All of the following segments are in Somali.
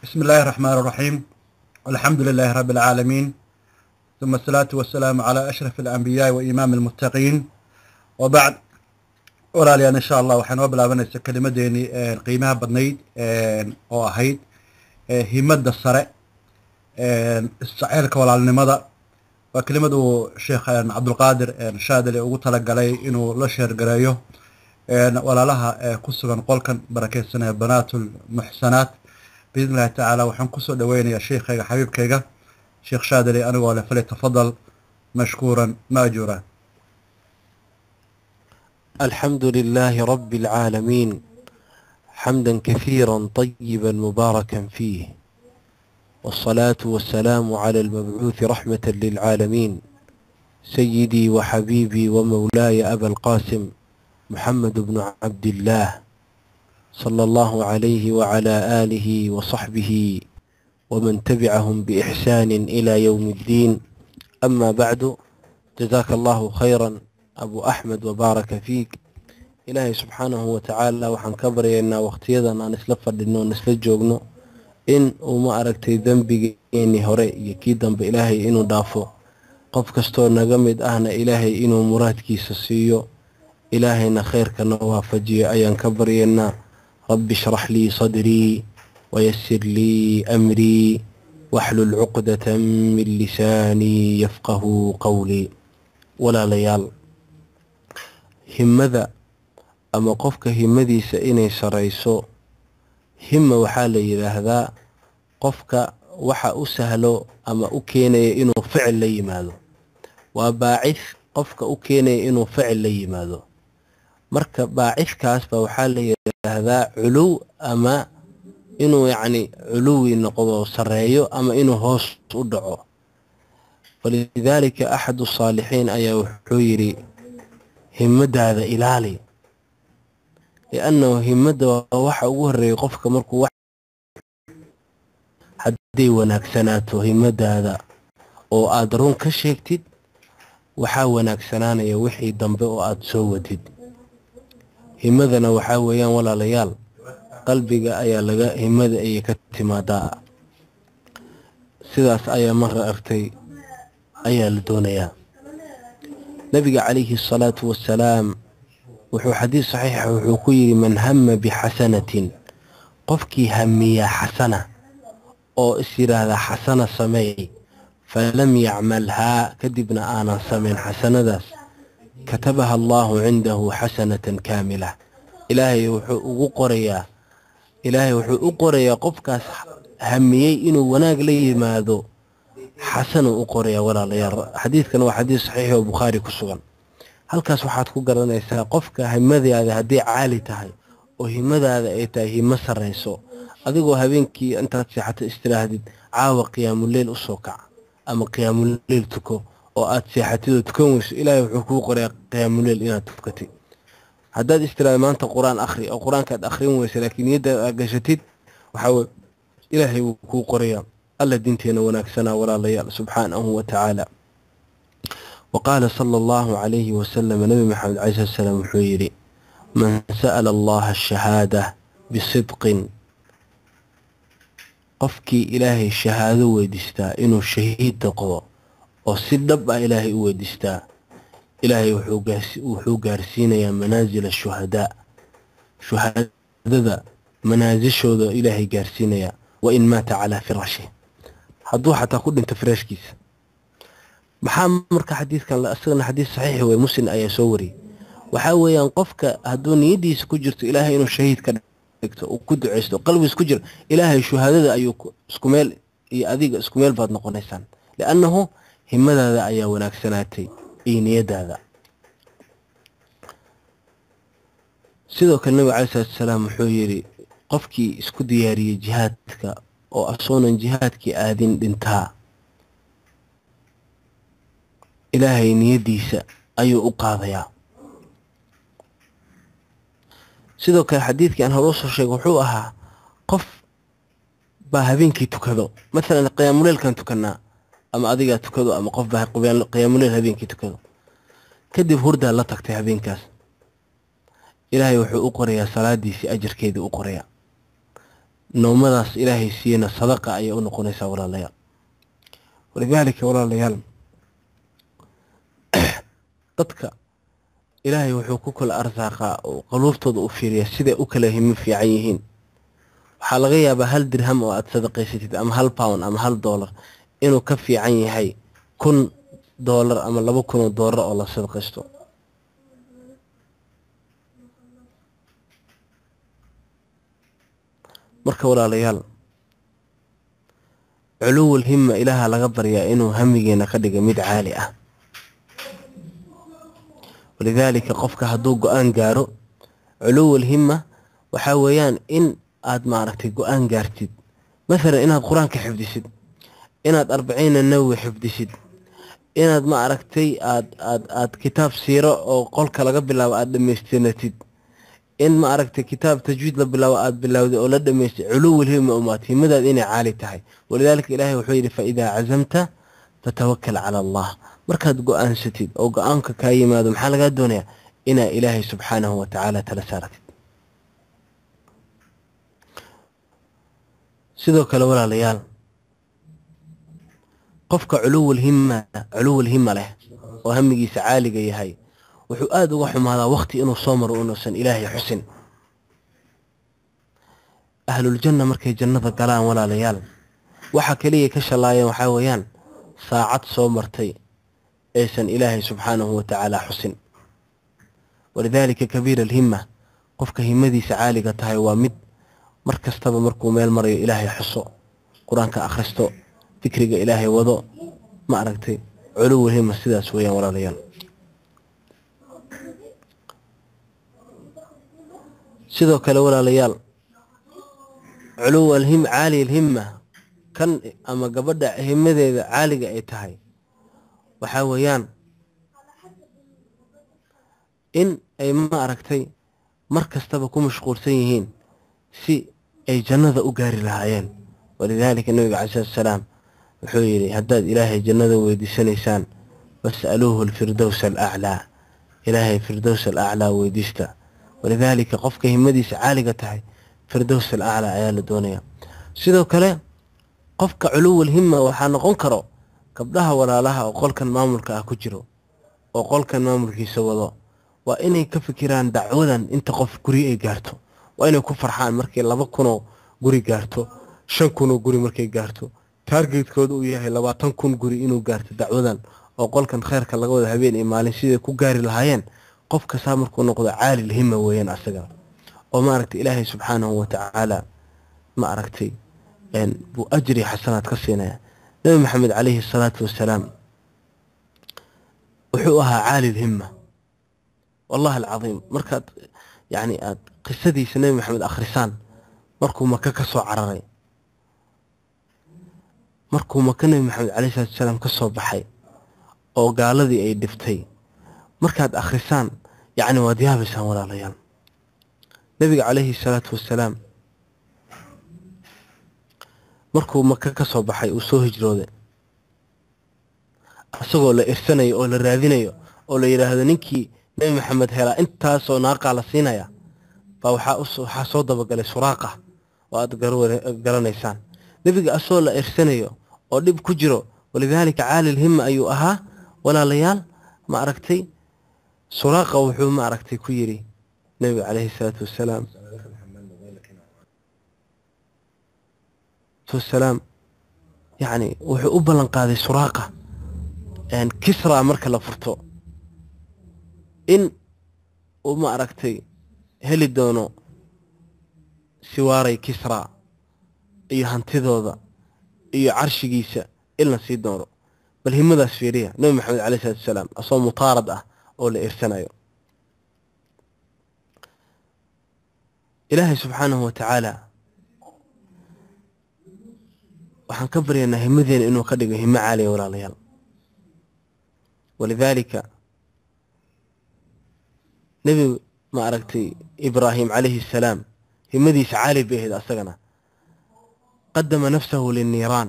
بسم الله الرحمن الرحيم. والحمد لله رب العالمين، ثم الصلاة والسلام على أشرف الأنبياء وإمام المتقين. وبعد walaalyaal insha allah waxaan noo bilaabanaysa kelimadeeni qiimaha badnayd oo ahayd himada sare isjaceylka walaalnimada. waa kelimad uu sheekh cabdulqaadir shaadili ugu talagalay inuu la sheergareeyo walaalaha ku sugan qolkan barakeysan ee banaatul muxsanaat. biidn illahi tacaala waxaan kusoo dhaweynayaa sheekhayga xabiibkayga sheekh shaadili anigoo leh falyatafadal mashkuuran maajuura. الحمد لله رب العالمين حمدا كثيرا طيبا مباركا فيه، والصلاة والسلام على المبعوث رحمة للعالمين سيدي وحبيبي ومولاي أبا القاسم محمد بن عبد الله صلى الله عليه وعلى آله وصحبه ومن تبعهم بإحسان إلى يوم الدين. أما بعد، جزاك الله خيرا أبو أحمد وبارك فيك. إلهي سبحانه وتعالى waxaan ka baryaynaa waqtiyadan aan isla fadhino oo isla joogno in uu ma aragtay dambigeeni hore iyo kii dambe ilaahay inuu dhaafo, qof kastoo naga mid ahna ilaahay inuu muraadkiisa siiyo, ilaahayna khayrkana waafajiyo ayaan ka baryaynaa. rabbi shrah lii sadrii wayassir lii amrii wahlul cuqdatan min lisaanii yafqahu qawlii. walaalayaal, himada ama qofka himadiisa inay sarayso, hima waxaa la yidhaahdaa qofka waxa u sahlo ama u keenaya inuu ficil la yimaado. waa baacif qofka u keenaya inuu ficil la yimaado. marka baacifkaasba waxaa la yidhaahdaa culuw, ama inuu culuwi noqdo sareeyo, ama inuu hoos u dhaco. walidaalika axadu saalixiin ayaa wuxuu yidhi himadaada ilaali, liannahu himada waa waxa ugu horeeya qofka markuu hadday wanaagsanaato himadaada oo aad run ka sheegtid, waxaa wanaagsanaanaya wixii dambe oo aad soo wadid. himadana waxaa weeyaan walaalayaal, qalbiga ayaa himada ayay ka timaadaa. sidaas ayaa marra artay ayaa la doonayaa. nabiga calayhi الsalaatu wassalaam wuxuu xadiis saxiixa wuxuu ku yidhi, man hama bixasanatin, qofkii hamiya xasana oo is yidhaahda xasana sameey, falam yacmalhaa, kadibna aanan samayn xasanadaas, katabaha allahu cindahu xasanatan kaamila. ilaahay wuxuu u qorayaa qofkaas hamiyey inuu wanaag la yimaado, xasanuu u qorayaa. walaalayaal, xadiidkan waa xadiis saxiix oo bukhaari ku sugan. halkaas waxaad ku garanaysaa qofka himadaada hadday caali tahay oo himadaada ay tahay himo sarrayso, adigoo habeenkii intaad seexato istiraahdid caawa qiyaamuleyl u soo kac ama qiyaamuleyl tuko, oo aad seexatid oo tukan weyso, ilaahay wuxuu kuu qorayaa qiyaamuleyl inaad tukatid. haddaad istiraahda maanta qur-aan akhri oo qur-aankaad akhrin weysa laakiin niyadda aad gashatid, waxaa ilaahay wuu kuu qorayaa. alla diinteena wanaagsanaa walaalayaal subxaanahu wa tacaala. وقال صلى الله عليه وسلم نبي محمد عليه الصلاة والسلام وحيري، من سأل الله الشهادة بصدق، قفكي إلهي الشهادة ويدستا إنه الشهيد تقوى وصدب إلهي ويدستا، إلهي وحو قارسين يا منازل الشهداء، شهادة منازل شهداء إلهي قارسين يا، وإن مات على فراشه، حدو حتى كل انت فراشكيس. maxaa marka xadiidkan asagana xadiis saxiix wey, muslim ayaa soo wariyey. waxaa weeyaan qofka hadduu niyadiisa ku jirto ilaahay inuu shahiid ka dhigto, uu ku ducaysto, qalbigiis ku jira ilaahay shuhaadada ayuu isku meel, iyo adiga isku meel baad noqonaysaan, liannahu himadaada ayaa wanaagsanaatay iyo niyadaada. sidoo kale nabiga caleyhi salaatu wasalaam wuxuu yidhi, qofkii isku diyaariyey jihaadka oo asoonan jihaadkii aadin dhintaa, ilaahay niyadiisa ayuu u qaadayaa. sidoo kale xadiidkii aan hore usoo sheegay wuxuu ahaa, qof baa habeenkii tukado, maalan qiyaamuleylkaan tukanaa, ama adigaa tukado, ama qof baa qiyaamuleyl habeenkii tukado, kadib hurdaa la tagtay habeenkaas, ilaahay wuxuu u qorayaa salaadiisii ajarkeedii u qorayaa. noomadaas ilaahay siiyana sadaqa ayay u noqonaysaa walaalayaal. walidaalika walaalayaal dadka ilaahay wuxuu ku kala arsaaqaa oo qaluubtooda u fiiriya siday u kala himo fiican yihiin. waxaa laga yaabaa 1 dirham oo aad sadaqaysatid ama 1 pound ama $1 inuu ka fiican yahay $1,000 ama $2,000 oo la sadaqaysto. marka walaalayaal culuwul himma ilaaha laga baryaa inuu hamigeena ka dhiga mid caali ah. walidaalika qofka hadduu go-aan gaaro culuwul himma waxaa weeyaan in aad maaragtay go-aan gaartid, maalan inaad qur-aanka xifdisid, inaad 40 nawawi xifdisid, inaad maaragtay aad kitaab siiro oo qolka laga bilaabo aad dhamaystirnatid, in maaragtay kitaab tajwiid la bilaabo aad bilawday oo la dhameystay. culuwul himma umaad himadaad inay caali tahay. walidaalika ilaahay wuxuu yidhi faidaa cazamta fatawakal cala allah. markaad go-aansatid oo go-aanka kaa yimaado maxaa lagaa doonayaa inaa ilaahay subxaanahu wa tacaala tala saaratid. sidoo kale walaalayaal qofka culuwul himma leh oo hamigiisa caaliga yahay wuxuu aad uga xumaadaa waqti inuu soo maro inuusan ilaahay xusin. ahluljanna markay jannada galaan walaalayaal waxa kaliya ka shalaayeen waxaa weeyaan saacad soo martay aysan ilaahay subxaanahu wa tacaala xusin. walidaalika kabiir alhimma qofka himmadiisa caaliga tahay waa mid mar kastaba markuu meel marayo ilaahay xuso, qur-aanka akhristo, fikriga ilaahay wado. ma aragtay culuwul himma sidaas weeyaan walaalayaal. sidoo kale walaalayaal caali alhimma kan ama gabadha himadeeda caaliga ay tahay waxaa weeyaan in ay ma aragtay mar kastaba ku mashquulsan yihiin si ay jannada u gaari lahaayeen. walidaalika nabiga calayhi salaam wuxuu yidhi haddaad ilaahay jannada weydiisanaysaan fas'aluuhu alfirdows alaclaa, ilaahay firdows alaclaa weydiista. walidaalika qofka himadiisa caaliga tahay firdows alaclaa ayaa la doonayaa. sidoo kale qofka culuwul himma waxaa noqon karo gabdhaha walaalaha oo qolkan maamulka ah ku jiro oo qolkan maamulkiisa wado waa inay ka fikiraan dacwadan inta qof guri ay gaarto. waa inay ku farxaan markay 2,000 guri gaarto, 5,000 guri markay gaarto, taargetkooda uu yahay 20,000 guri inuu gaarto dacwadan oo qolkan khayrka laga wada habeen iyo maalin sidii ku gaari lahaayeen. qofka saa markuu noqdo caali alhimma weeyaan asaga oo ma aragtay ilaahay subxaanahu wa tacaala ma aragtay buu ajri xasanaad ka siinaya. nabi maxamed calayhi salaatu wasalaam wuxuu ahaa caali alhimma wallahi alcadiim. markaad yani aad qisadiisa nabi maxamed akhrisaan markuu maka ka soo cararay, markuu maka nabi maxamed calayhi salaatu wasalaam ka soo baxay oo gaaladii ay dhiftay, markaad akhrisaan yani waad yaabaysaan walaalayaal. nabiga calayhi salaatu wasalaam markuu maka ka soo baxay uu soo hijrooday asagoo la irsanayo oo la raadinayo oo la yidhaahdo ninkii nabi maxamed helaa intaasoo naaqaa la siinaya baa waxaa soo dabagalay Suraaqa oo aad garanaysaan. nabiga asoo la irsanayo oo dhib ku jiro. walidaalika caali alhimma ayuu ahaa walaalayaal. ma aragtay Suraaqa wuxuu ma aragtay ku yidhi nabiga calayhi salaatu wasalaam yani wuxuu u ballan qaaday Suraaqa Kisra marka la furto in uu ma aragtay heli doono siwaaray Kisra iyo hantidooda iyo carshigiisa in la sii doono. bal himadaas fiiriya nabi maxamed calayhi salaatu wasalaam asoo mutaarad ah oo la irsanayo. ilaahay subxaanahu wa tacaala waxaan ka baryaynaa himadeena inuu ka dhigo himo caaliya walaalayaal. walidaalika nebi ma aragtay ibraahim calayhi salaam himadiisa caali bay ahayd asagana. qadama nafsahu linniiraan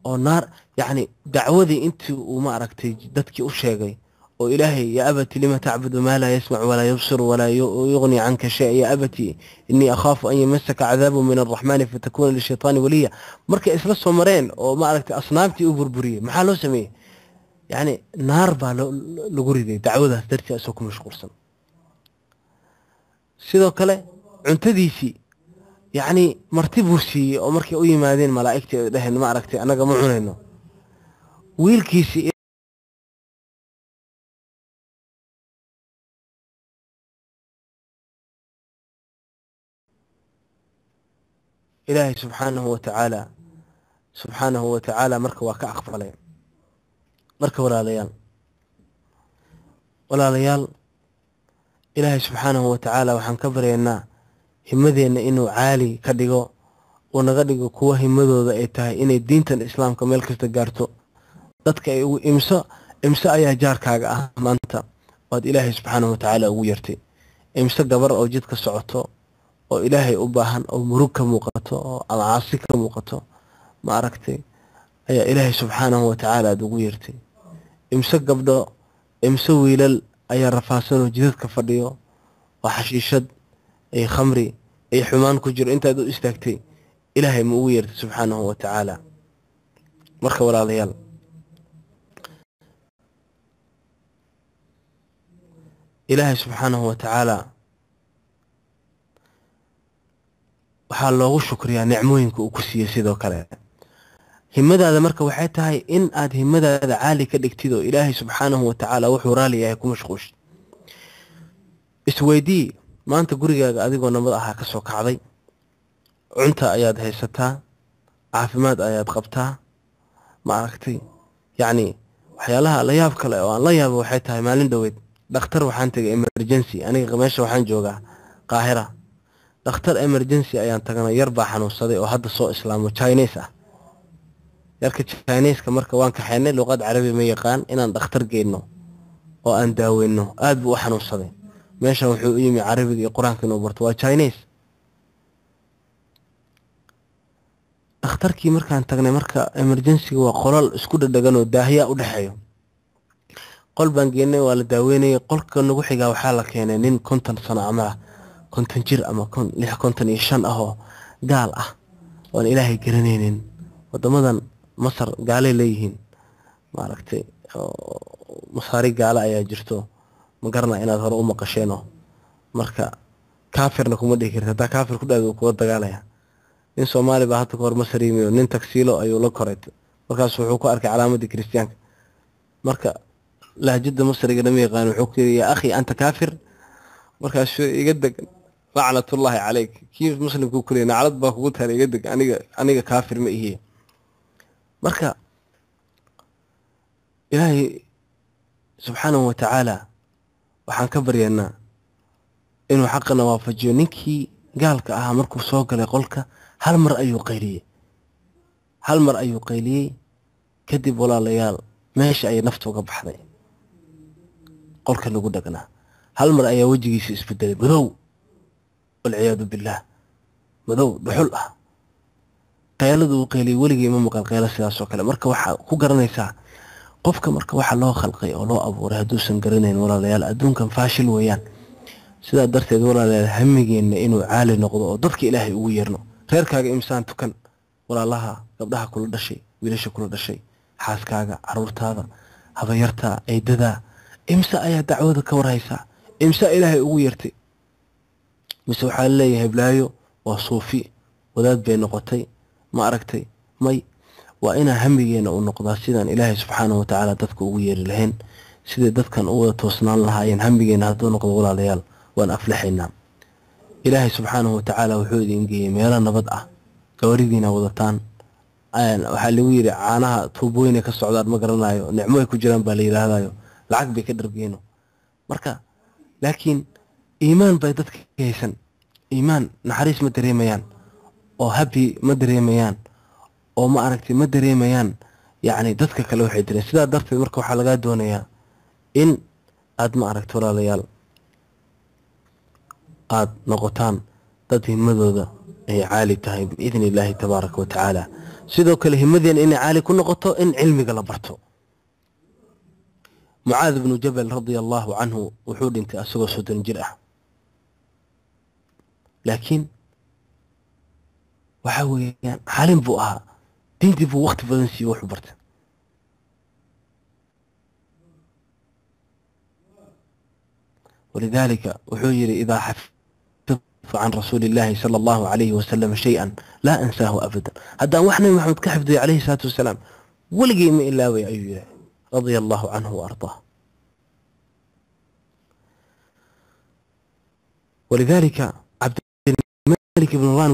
oo naar yani dacwadii intii uu ma aragtay dadkii u sheegay وإلهي يا أبت لما تعبد ما لا يسمع ولا يبصر ولا يغني عنك شيء يا أبتي إني أخاف أن يمسك عذاب من الرحمن فتكون للشيطان وليا مركا إسلا سومرين وما أردت أصنامتي أبربرية محالو سميه يعني نار با لغريدي دعوة درتي أسوكم مشغول سن سيدو كله cuntadiisii yacni marti buu siiyey oo markay u yimaadeen malaa'igtii dhaheen ma aragtay anaga ma cunayno wiilkiisii ilaahay subxaanahu wa tacaala marka waa ka aqbalay marka walaalayaal ilaahay subxaanahu wa tacaala waxaan ka baryaynaa himadeenna inuu caali ka dhigo oo naga dhigo kuwa himadooda ay tahay inay diintan islaamka meel kasta gaarto dadka ay ugu imso ayaa jaarkaaga ah maanta waad ilaahay subxaanahu wa tacaala ugu yartay imso gabar oo jidka socoto oo ilaahay u baahan oo murug ka muuqato oo caasi ka muuqato ma aragtay ayaa ilaahay subxaanahu wa tacaala aad ugu yartay imso gabdho imso wiilal ayaa rafaasanoo jidadka fadhiyo oo xashiishad ay khamri ay xumaan ku jiro intaad u istaagtay ilaahay ma ugu yeertay subxaanahu wa tacaala marka walaalayaal ilaahay subxaanahu wa tacaala waxaa loogu shukriyaa nicmooyinka uu ku siiyey sidoo kale himadaada marka waxay tahay in aad himadaada caali ka dhigtid oo ilaahay subxaanahu wa tacaala wuxuu raali yahay ku mashquushid isweydii maanta gurigaaga adigoo nabad ahaa ka soo kacday cunta ayaad haysataa caafimaad ayaad qabtaa ma aragtay yacni waxyaalaha la yaab kale oo aan la yaabo waxay tahay maalin dhoweed dhakhtar waxaan tegay emergency aniga meesha waxaan joogaa qaahira dhakhtar emergency ayaan tagnay yar baa xanuunsaday oo hadda soo islaamo Chinese ah yarka Chinese-ka marka waan kaxaynay luqad carabi ma yaqaan inaan dhakhtar geeyno oo aan daaweyno aad buu u xanuunsaday meesha wuxuu u yimi carabiga iyo quraanka inuu barto waa Chinese dhakhtarkii markaan tagnay marka emergency waa qolal isku dhadhagan oo daahiya u dhaxeeyo qol baan geynay waa la daaweynay qolka nagu xiga waxaa la keenay nin 50 sano ama 50 jir ama 55 ah oo gaal ah oo ilaahay garanaynin wadamadan Masar gaalay leeyihiin ma aragtay masaari gaala ayaa jirto ma garana inaad hore u maqasheeno marka kaafirna kuma dhihi kartaa taa kaafir ku dhaado kuwa dagaalaya in Soomaali baa hadda hor Masar yimiyo nin taksiilo ayuu la koray markaas wuxuu ku arkay calaamadii Kristiyaanka marka lahjada Masriga ma yaqaan wuxuu ku yiri ya akhi anta kaafir markaas iga dag la'natullahi alayk kiif muslimku ku leeyahay naclad baa kugu tahay iga dag aniga kaafir ma ihi marka ilaahay subxaanahu wa tacaala waxaan ka baryaynaa inuu xaqana waafajiyo ninkii gaalka ahaa markuu soo galay qolka hal mar ayuu qayliyey kadib walaalayaal meesha ay naftu uga baxday qolka lagu dhagnaa hal mar ayaa wejigiisa isbedelay madow walciyaadu billaah madow dhuxul ah qayladu uu qayliyey weligii ma maqal qaylo sidaas oo kale marka waxaa ku garanaysaa qofka marka waxa loo khalqay oo loo abuuray hadduusan garanayn walaalayaal adduunkan faashil weeyaan sidaa darteed walaalayaal hamigeena inuu caali noqdo oo dadka ilaahay ugu yeerno reerkaaga imsaan tukan walaalaha gabdhaha kula dhashay wiilasha kula dhashay xaaskaaga caruurtaada habayarta eedada imsa ayaa dacwada ka warhaysa imsa ilaahay ugu yeertay mise waxaa leeyahay blaayo waa suufi wadaad bay noqotay ma aragtay may waa inaan hamigeena u noqdaa sidaan ilaahay subxaanahu wa tacaala dadka ugu yeeri lahayn sidii dadkan u wada toosnaan lahaayeen hamigeena hadduu noqdo walaalayaal waan aflaxaynaa ilaahay subxaanahu wa tacaala wuxuu idin geeyey meelo nabad ah gawaridiina wadataan waxaa lagu yidhi caanaha tuubooyinay ka socdaan ma garanayo nicmo ay ku jiraan baa la yidhaahdayo lacag bay ka dhargeeno marka laakiin iimaan bay dadka haysan iimaan naxariis ma dareemayaan oo habi ma dareemayaan oo ma aragtay ma dareemayaan yacni dadka kale waxay direen sidaa darteed marka waxaa lagaa doonayaa in aad ma aragto walaalayaal aad noqotaan dad himadooda ay caali tahay biidni illaahi tabaaraka wa tacaala sidoo kale himadeen inay caali ku noqoto in cilmiga la barto mucaad ibnu jabal radia allahu canhu wuxuu dhintay asagoo 30 jir ah, laakiin waxa weeyaan caalim buu ahaa, diintii buu waqti badan siiyey wuxuu bartay. ولذلك وحجر إذا حفظت عن رسول الله صلى الله عليه وسلم شيئا لا أنساه أبدا. هذا وحنا محمد كحفظ عليه الصلاة والسلام ولقي من إلا ويأيه رضي الله عنه وأرضاه. ولذلك عبد الملك بن مروان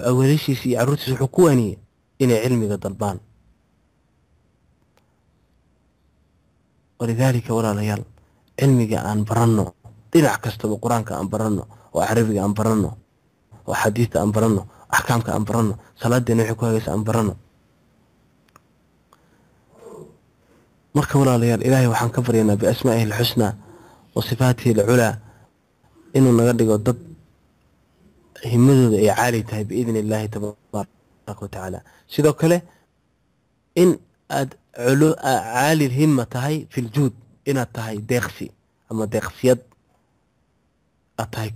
وليشيسي عروتي حكواني إن علمي قد البان. ولذلك ولا ليال علمي أن برنو dhinac kastaba quraanka aan baranno oo carabiga aan baranno oo xadiiska aan baranno ahkaamka aan baranno salaadina wixii ku hagaysa aan baranno. marka walaalayaal ilaahay waxaan ka baryaynaa bi asmaa'ihi al-husna wa sifaatihi al-ula inuu naga dhigo dad himadooda ay caali tahay biidni illaahi tabaaraka wa tacaala. sidoo kale in aad caali himma tahay fil juud, inaad tahay deeqsi ama deeqsiyad أتاي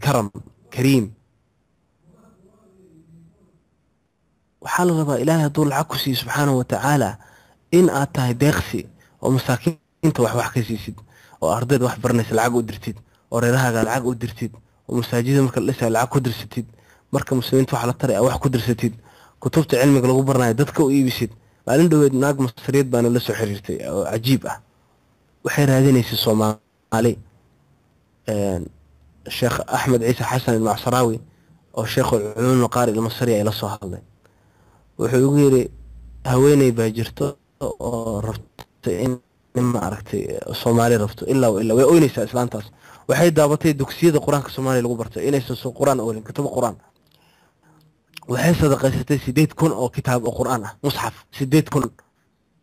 كريم. وحال ربا إلهي دول العكسي سبحانه وتعالى إن أتاي ديغسي ومساكين انت وح كسيسيد وأرضيد وح برنس العاق ودرتيد وريرها العاق ودرتيد ومساجد مركا لسا العاق ودرستيد مركا مسلمين توح على الطريقة وح كدرستيد كتبت علمك لغو برناي دادك وإيبسيد بعدين دويد ناق مصريد بانا لسو حريرتي عجيبة وحير هذين يسي صومالي الشيخ أحمد عيسى حسن المعصراوي أو شيخ العلوم القارئ المصري إلى صهالي وحيقولي هويني باجرتو رفت إن ما أركتي الصومالي رفتو إلا وإلا ويقولي سأسلان تاس وحي دابطي دوكسية القرآن كالصومالي لغو برتو إنا يسوسو قرآن أولين كتب قرآن وحي صدقاستي سيديت كون أو كتاب أو قرآن مصحف سيديت كون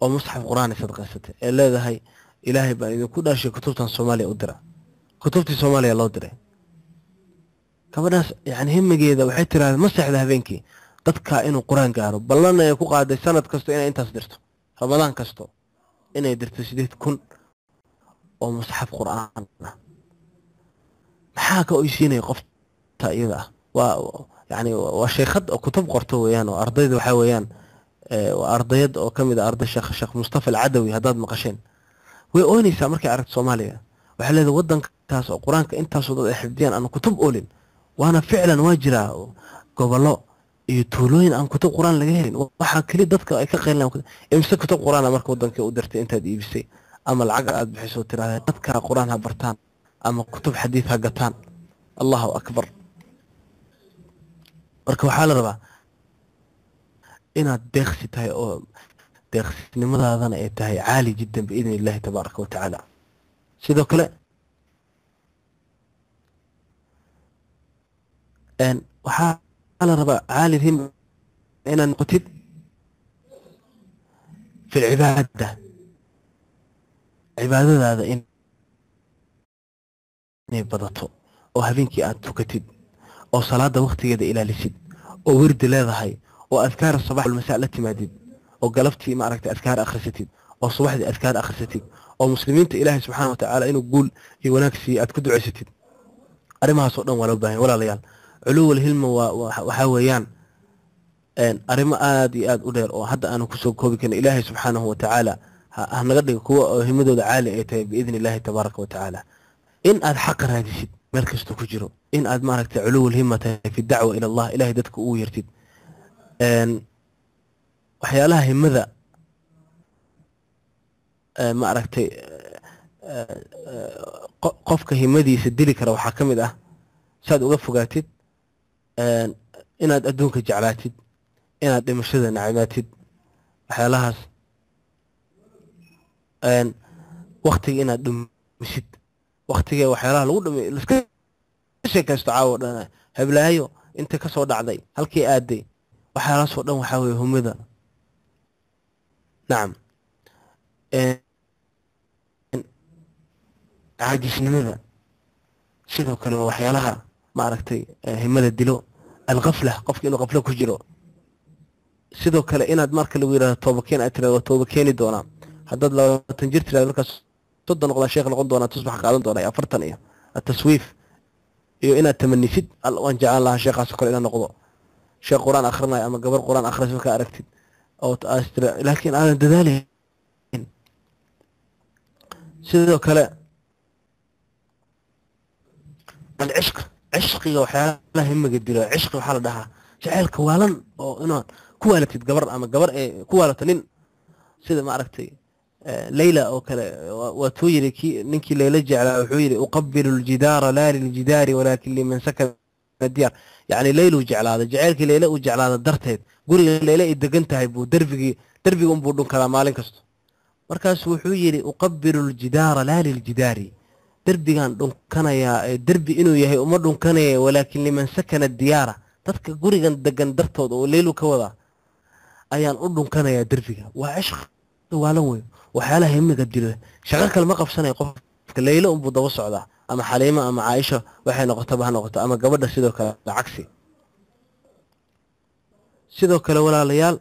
أو مصحف قرآن صدقاستي إلا ذا هاي إلهي بأن يكون أشي كتبتان صومالي أدرى كتبتي صومالي الله أدرى كبرناس يعني هم جيدا waxay tiraahdaa ma saxda habeenkii dadka inuu quraan gaaro ballan ay ku qaaday sanad kasto inay intaas dirto ramadaan kasto inay dirto 8,000 oo mushaf quraan maxaa ka oysiinay qofta iyada waa yani waa sheekhad oo kutub qorto weeyaan oo ardayda waxa weeyaan waa ardayad oo kamid ah arday sheekh Mustafa al-Adawi hadaad maqasheen way oonaysaa markay aragto Soomaaliya waxa leedahay wadankaas oo quraanka intaas oo dad ay xifdiyaan aan kutub oolin وانا فعلا واجرا قبلو يتولوين ان كتب قران laga helin waxa kali dadka ay ka qeynayaan imsa kutub quraan marka wadanka u dirtay intaad iibisay ama lacag aad bixiso tiraahdo dadka quraan ha bartaan ama kutub xadiis ha gataan. Allahu akbar. marka waxa la rabaa inaad deeqsi tahay oo deeqsinimadaadana ay tahay caali jiddan biidni illaahi tabaaraka wa tacaala. sidoo kale waxaa la rabaa caali him inaad noqotid fi cibaada cibaadadaada inay badato oo habeenkii aad tukatid oo salaada waqtigeeda ilaalisid oo wirdi leedahay oo adkaar sabax wal masaa la timaadid oo galabtii ma aragtay adkaar akhrisatid oo subaxdii adkaar akhrisatid oo muslimiinta ilaahay subxaanahu wa ta'aala inuu guul iyo wanaag siiyo aad ku ducaysatid. arrimahaas oo dhan waa loo baahan walaalayaal. علو الهلم وحويان أريما آدي آد أدير أو حتى أنا كسو كوبي كان إلهي سبحانه وتعالى هنقدر كوا همدود عالي إيتي بإذن الله تبارك وتعالى. إن آد حقر هذه الشيء مركز تكجرو إن آد ماركت علو الهمة في الدعوة إلى الله إلهي دتك يرتد وحيالها همذا ماركت قفك همدي سدلك لو حكمت ساد وقفقاتد inaad adduunka jeclaatid inaad dhimashada nacmaatid waxyaalahaas waqtiga inaad dhumisid waqtiga waxyaalaha lagu dhumay iska sheekaysto caawo dhan hablaayo inta ka soo dhacday halkii aaday waxyaalahaas oo dhan waxa weeye humida nacam caajisnimada sidoo kale waxyaalaha ما aragtay himada dilo الغفلة qofka inuu qaflo ku jiro sidoo kale inaad marka lagu yiraahdo toobakeen aad tiraahdo toobakeeni doona hadad 20 jir tiraahdo markaas soddon noqdaa sheekh noqon doonaa tusbax qaadan doonaa afartan iyo ataswiif iyo inaad tamanisid waan jeclaan lahaa sheekhaas kale inaad noqdo sheekh qur-aan akhrinayo ama gabar qur-aan akhriso markaa aragtid oo laakiin aadan dadaalayn. sidoo kale cishqiga waxyaalaha himiga dilo. cishqi waxaa la dhahaa jaceylka waalan oo inaad ku waalatid gabar ama gabar ee ku waalato nin, sida ma aragtay leyla oo kale waa tuu yiri ninkii leyla jeclaa wuxuu yidhi uqabilu ljidaara laa liljidaari walaakin liman sakana diyaar. yacni leyluu jeclaada, jaceylkii leyla uu jeclaada darteed guriga leyla ay degan tahay buu derbiga unbuu dhunkadaa maalin kasto. markaasu wuxuu yidhi uqabilu ljidaara laa liljidaari, derbigaan dhunkanayaa derbi inuu yahay uma dhunkanaya walaakin liman sakana diyaara, dadka gurigan degan dartooda oo leylu ka wadaa ayaan u dhunkanayaa derbiga. waa cishqi waalan wey, waxyaalaha himiga dilo. shaqo kale ma qabsanaya qofka, leylo unbuu daba socdaa ama xaliimo ama caaisha waxay noqotaba ha noqoto, ama gabadha sidoo kale cagsi. sidoo kale walaalayaal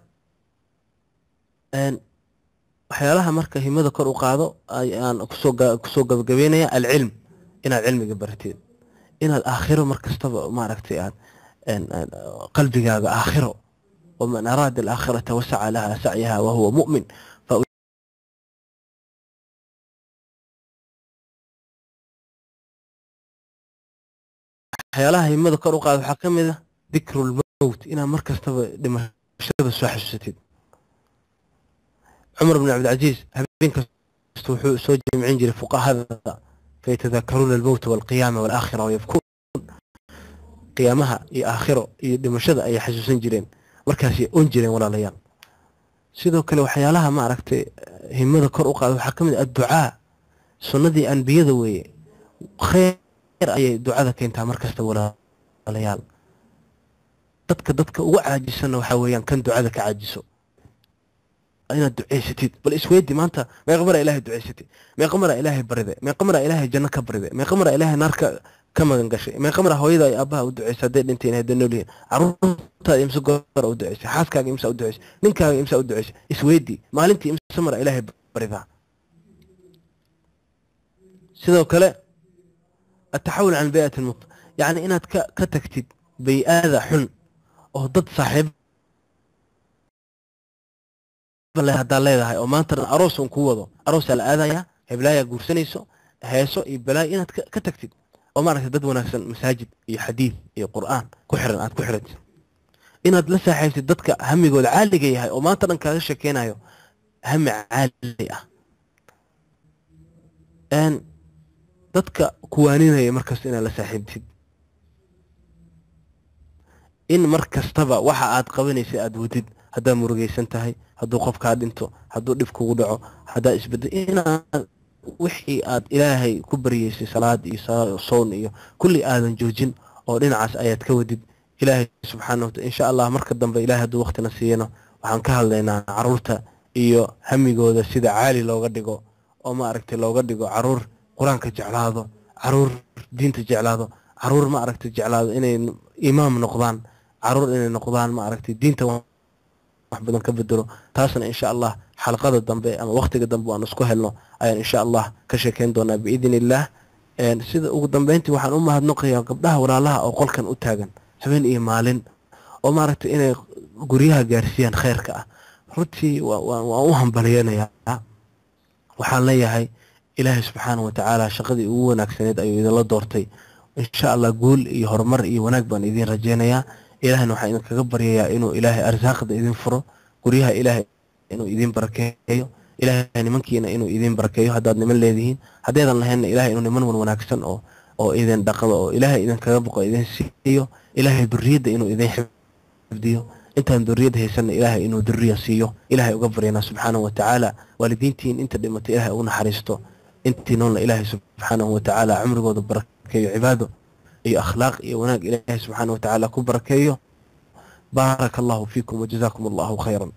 waxyaalaha marka himada kor u qaado ayaan kusoo gabagabeynaya alcilm, inaad cilmiga baratid, inaad aakhiro markastaba maaragtay aad qalbigaaga aakhiro. waman araada alaakhirata wasaca laha sacyaha wahuwa mu'min. waxyaalaha himada kor u qaado waxaa ka mid ah dikru lmowt, inaad markastaba dhimashada soo xasuusatid. cumar bn cabdilcaziiz habeen kasta wuxuu soo jamcin jiray fuqahada fayatadakaruuna almowta walqiyaama walaakhira wayabkuun. qiyaamaha iyo aakhiro iyo dhimashada ayay xasuusan jireen, markaasay on jireen walaalayaal. sidoo kale waxyaalaha ma aragtay himada kor u qaada waxaa ka mid ah adducaa, sunnadii anbiyada weeye. khayr ayay ducada keentaa markasta walaalayaal. dadka ugu caajisanna waxaa weeyaan kan ducada ka caajiso. inaad duceysatid, bal isweydi maanta meeqa mara ilaahay duceysatid, meeqa mara ilaahay baride, meeqa mara ilaahay janno ka baride, meeqa mara ilaahay naarka ka magan gashay, meeqa mara hooyada ay aabbaha u duceysay hadday dhinteen hadday nool yihiin, carruurtaada imse goora u duceysay, xaaskaaga imse u duceysay, ninkaaga imse u duceysay. isweydi maalintii imse mara ilaahay baridaa. sidoo kale ataxawul can bay'ati lmut, yacni inaad ka tagtid bay-aada xun oo dad saaxiib haddaad leedahay oo maanta aroos un kuu wado, aroosaa la aadayaa, heblaayaa guursanayso, heeso iyo balaayo, inaad ka tagtid oo maaragtay dad wanaagsan masaajid iyo xadiid iyo qur'aan ku xiran aad ku xiratid. inaad la saaxiibtid dadka hamigooda caaliga yahay oo maanta dhan kaaga sheekeynayo hami caali ah. dadka kuwaaninaya markasta inaad la saaxiibtid. in markastaba waxa aad qabanaysa aad wadid, haddaad murugaysan tahay, hadduu qofkaa dhinto, hadduu dhib kugu dhaco, haddaa isbedel, inaad wixii aad ilaahay ku baryeysay salaad iyo soon iyo kulli aadan joojin oo dhinacaas ayaad ka wadid. ilaahay subxaana wataala insha allah marka dambe ilaahay hadduu waqtina siiyano waxaan ka hadlaynaa caruurta iyo hamigooda sida caali looga dhigo, oo ma aragtay looga dhigo caruur qur-aanka jeclaado, caruur diinta jeclaado, caruur ma aragtay jeclaado inay imaam noqdaan, caruur inay noqdaan ma aragtay diinta wax badan ka bedelo. taasna insha allah xalqada dambe ama waqtiga dambe aan isku helno ayaan insha allah ka sheekeyn doonaa biidin illah. sida ugu dambeyntii waxaan u mahadnaqayaa gabdhaha walaalaha oo qolkan u taagan habeen iyo maalin oo maaragtay inay guryaha gaarsiiyaan khayrka ah. runtii waan u hambaliyanayaa. waxaan leeyahay ilaahay subxaana watacaala shaqadii ugu wanaagsaneed ayuu idinla doortay. insha allah guul iyo horumar iyo wanaag baan idin rajeynayaa. ilaahayna waxaan idinkaga baryayaa inuu ilaahay arsaaqda idin furo, guryaha ilaahay inuu idin barakeeyo, ilaahay nimankiina inuu idin barakeeyo haddaad niman leedihiin, haddaydan lahaynna ilaahay inuu niman wanaagsan oo idin dhaqdo oo ilaahay idinkaga boqo idin siiyo, ilaahay duriyadda inuu idin xifdiyo. intaan duriyadda haysanna ilaahay inuu duriya siiyo. ilaahay uga baryanaa subxaanahu watacaala. waalidiintiin inta dhimatay ilaahay ugu naxariisto, intii noolna ilaahay subxaanahu watacaala cumrigooda barakeeyo, cibaado iyo akhlaaq iyo wanaag ilaahay subxaanahu watacaala ku barakeeyo. baaraka allahu fiikum wajazaakum allahu khayran.